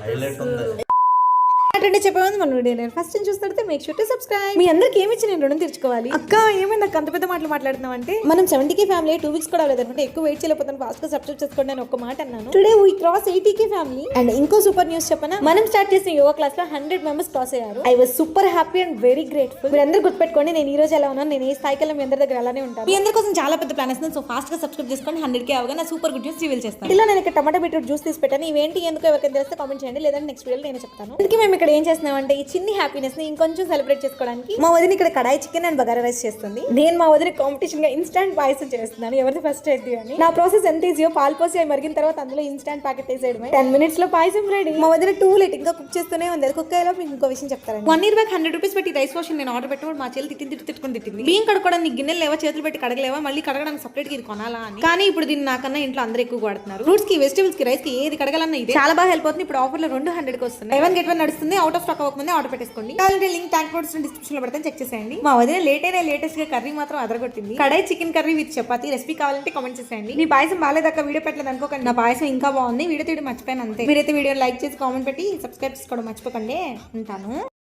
Highlight ఉంది. అంటే చెప్పేది మన వీడియో నేను ఫస్ట్ చూస్తే మేక్ షూర్ టు సబ్స్క్రైబ్. మీ అందరికి ఏమి ఇచ్చి నేను రుణం తీర్చుకోవాలి. అక్క ఏమైంది నాకు అంత పెద్ద మాటలు మాట్లాడుతున్నావు అంటే మనం 70K ఫ్యామిలీ 2 వీక్స్ కూడా అవ్వలేదనుకుంటే ఎక్కువ వెయిట్ చేయలేకపోతాను, ఫాస్ట్ గా సబ్స్క్రైబ్ చేసుకోండి అని ఒక మాట అన్నాను. Today we cross 80K family. And ఇంకో సూపర్ న్యూస్ చెప్పనా, మనం స్టార్ట్ చేసిన యోగా క్లాస్ లో 100 మెంబర్స్ క్రాస్ అయ్యారు. I was super happy and very grateful. మీరు అందరూ గుర్తుపెట్టుకోండి నేను ఈ రోజు ఎలా ఉన్నాను, నేను ఏ స్థాయికి మీ అందరి దగ్గర అలానే ఉంటాను. మీ అందరి కోసం చాలా పెద్ద ప్లాన్ వస్తుంది. సో ఫాస్ట్ గా సబ్స్క్రైబ్ చేసుకోండి. 100K అవగా నా సూపర్ గుడ్ న్యూస్ రివీల్ చేస్తాను. ఇలా నేను ఇక్కడ టమాటా బీట్రూట్ జ్యూస్ తీసి పెట్టాను. ఇవేంటి ఎందుకు ఎవరికైనా తెలిస్తే కామెంట్ చేయండి, లేదంటే నెక్స్ట్ వీడియోలో నేను చెప్తాను. అందుకే మేము ఇక్కడ ఏం చేస్తున్నామంటే ఈ చిన్ని హ్యాపీనెస్ ని ఇంకొంచెం సెలబ్రేట్ చేసుకోవడానికి మా వదిన ఇక్కడ కడాయి చికెన్ అండ్ బగారా రైస్ చేస్తుంది. నేను మా వదిన కాంపిటీషన్ గా ఇన్స్టాంట్ పాయసం చేస్తున్నాను, ఎవరిది ఫస్ట్ అయితే అని. నా ప్రాసెస్ ఎంత ఈజీయో పాలు పోసి అవి మరిగిన తర్వాత అందులో ఇన్స్టాంట్ ప్యాకెట్ వేసేయడమే. 10 minutes లో పాయసం రెడీ. మా వదిన 2 late ఇంకా కుక్ చేస్తూనే ఉంది. అది కుక్ అయ్యేలా మీకు ఇంకో విషయం చెప్తారండి. 1 year back 100 rupees పెట్టి రైస్ వాష్ నేను ఆర్డర్ పెట్టినప్పుడు మా చెల్లి తిట్టుకుని బియ్యం కడుక్కోవడానికి గిన్నెలు లేవా, చేతులు పెట్టి కడగలేవా, మళ్ళీ కడగడానికి సపరేట్ గా ఇది కొనాలా అని. కానీ ఇప్పుడు దీన్ని నాకన్నా ఇంట్లో అందరూ ఎక్కువ వాడుతున్నారు. ఫ్రూట్స్ కి, వెజిటబుల్స్ కి, రైస్ కి ఏది కడగాలన్నా ఇది చాలా బాగా హెల్ప్ అవుతుంది. ఇప్పుడు ఆఫర్ లో 200 కి వస్తుంది. 1 get 1 నడుస్తుంది. అవుట్ ఆఫ్ స్టాక్ అవ్వకముందే ఆర్డర్ పెట్టేసుకోండి. కావాలంటే లింక్ ట్యాగ్ కోడ్స్ డిస్క్రిప్షన్ లో పెడతాను, చెక్ చేసేయండి. మా వదిన లేటెస్ట్ గా కర్రీ మాత్రం అదరగొట్టింది. Kadai chicken curry with chapati. Recipe కావాలంటే కామెంట్ చేసేయండి. మీ పాయసం బాగాలేదాకా వీడియో పెట్టలేదు అనుకోకండి, నా పాయసం ఇంకా బాగుంది. వీడియో తీయడం మర్చిపోయాను అంతే. మీరైతే వీడియో లైక్ చేసి కామెంట్ పెట్టి సబ్స్క్రైబ్ చేసుకోవడం మర్చిపోకండి. ఉంటాను.